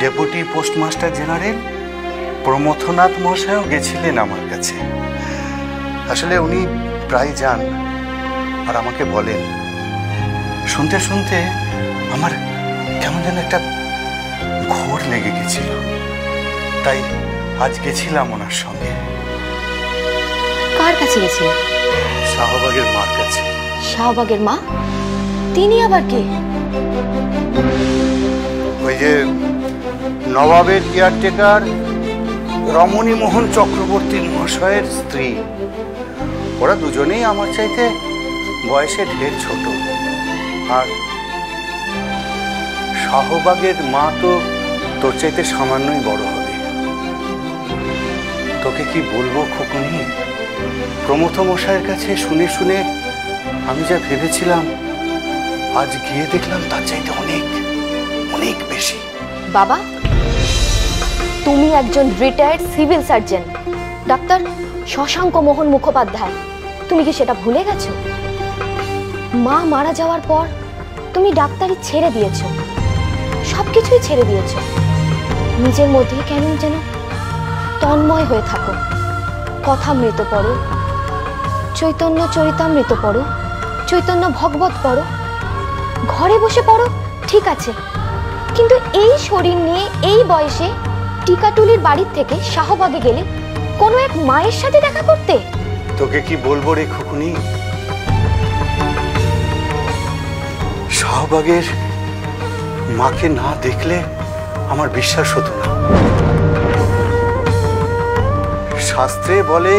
Deputy postmaster general Pramathanath মহাশয়ও গেছিলেন আমার কাছে। আসলে উনি প্রায় যান আর আমাকে বলেন। শুনতে শুনতে আমার কেমন যেন একটা ঘোর লেগে গেছিল, তাই আজ গেছিলাম ওনার সঙ্গে। কার কাছে গেছিলেন? শাহবাগের মার কাছে। শাহবাগের মা? তিনি আবার কে? ওই যে নবাবের কেয়ারটেকার রমণী মোহন চক্রবর্তী মহাশয়ের স্ত্রী। ওরা দুজনেই আমার চাইতে বয়সে ঢের ছোট। আর শাহবাগের মা তো তোর চাইতে সামান্যই বড় হবে। তোকে কি বলবো খোকনি, প্রমথ মশাইয়ের কাছে শুনে শুনে আমি যা ভেবেছিলাম আজ গিয়ে দেখলাম তার চাইতে অনেক অনেক বেশি। বাবা, তুমি একজন retired civil surgeon, doctor Shashanka Mohan Mukhopadhyay. তুমি কি সেটা ভুলে গেছো? মা মারা যাওয়ার পর তুমি ডাক্তারি ছেড়ে দিয়েছো, সবকিছুই ছেড়ে দিয়েছো। নিজের মধ্যে কেমন যেন তন্ময় হয়ে থাকো। কথামৃত পড়ো, চৈতন্য চরিতামৃত পড়ো, চৈতন্য ভগবত পড়ো, ঘরে বসে পড়ো, ঠিক আছে, কিন্তু এই শরীর নিয়ে এই বয়সে টিকাটুলির বাড়ির থেকে শাহবাগে গেলে কোনো এক মায়ের সাথে দেখা করতে? তোকে কি বলবো রে খুকুনি, শাহবাগের মাকে না দেখলে আমার বিশ্বাস হতো না। শাস্ত্রে বলে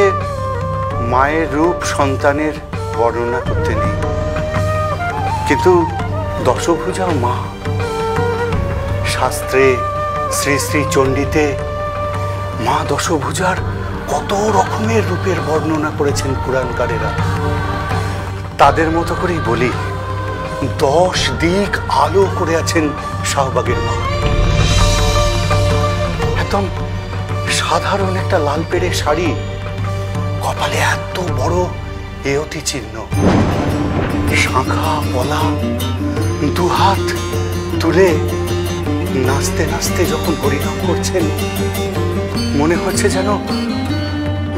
মায়ের রূপ সন্তানের বর্ণনা করতে নেই, কিন্তু দশভুজা মা, শাস্ত্রে শ্রী শ্রী চণ্ডীতে মা দশভুজার কত রকমের রূপের বর্ণনা করেছেন পুরাণকারেরা। তাদের মতো করেই বলি, 10 দিক আলো করে আছেন শাহবাগের মা। একদম সাধারণ একটা লাল পেড়ে শাড়ি, কপালে এত বড় এয়তি চিহ্ন, শাঁখা পলা, দুহাত তুলে নাচতে নাচতে যখন হরিনাম করছেন, মনে হচ্ছে যেন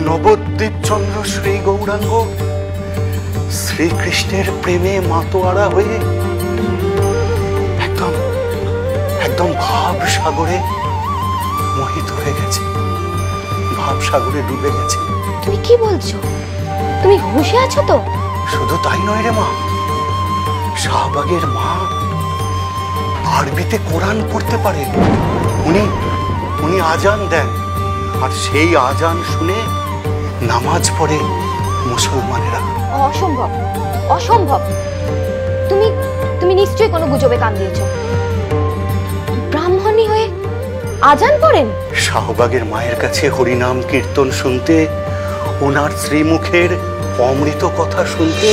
নবদ্বীপ চন্দ্র শ্রী গৌরাঙ্গ শ্রীকৃষ্ণের প্রেমে মাতোয়ারা হয়ে একদম একদম ভাব সাগরে মোহিত হয়ে গেছে, ভাব সাগরে ডুবে গেছে। তুমি কি বলছো? তুমি হুঁশে আছো তো? শুধু তাই নয় রে মা, শাহবাগের মা আরবিতে কোরআন পড়তে পারেন। উনি আজান দেন, আর সেই আজান শুনে নামাজ পড়ে মুসলমানেরা। অসম্ভব, অসম্ভব। তুমি তুমি নিশ্চয়ই কোনো গুজবে কান দিয়েছো। ব্রাহ্মণী হয়ে আজান পড়েন? শাহবাগের মায়ের কাছে হরিনাম কীর্তন শুনতে, ওনার শ্রীমুখের অমৃত কথা শুনতে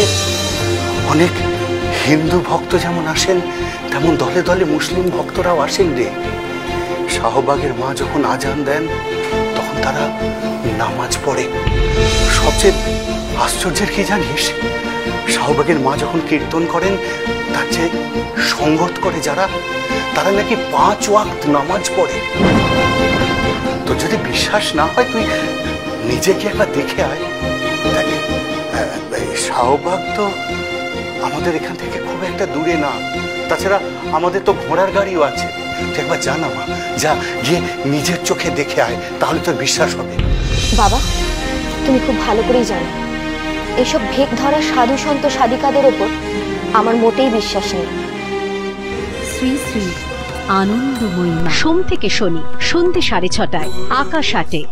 অনেক হিন্দু ভক্ত যেমন আসেন, তেমন দলে দলে মুসলিম ভক্তরাও আসেন রে। শাহবাগের মা যখন আজান দেন তখন তারা নামাজ পড়ে। সবচেয়ে আশ্চর্যের কি জানিস, শাহবাগের মা যখন কীর্তন করেন তার যে সঙ্গত করে যারা, তারা নাকি 5 ওয়াক্ত নামাজ পড়ে। তো যদি বিশ্বাস না হয় তুই নিজেকে একবার দেখে আয়। শাহবাগ তো আমাদের এখান থেকে খুব একটা দূরে না, তাছাড়া আমাদের তো ঘোড়ার গাড়িও আছে। তুই একবার যা না মা, যা গিয়ে নিজের চোখে দেখে আয়, তাহলে তোর বিশ্বাস হবে। বাবা, তুমি খুব ভালো করেই জানো এসব ভেক ধরা সাধু সন্ত সাধিকাদের ওপর আমার মোটেই বিশ্বাস নেই। শ্রী শ্রী আনন্দময়ী সোম থেকে শনি সন্ধ্যে 6:30 আকাশ 8-এ।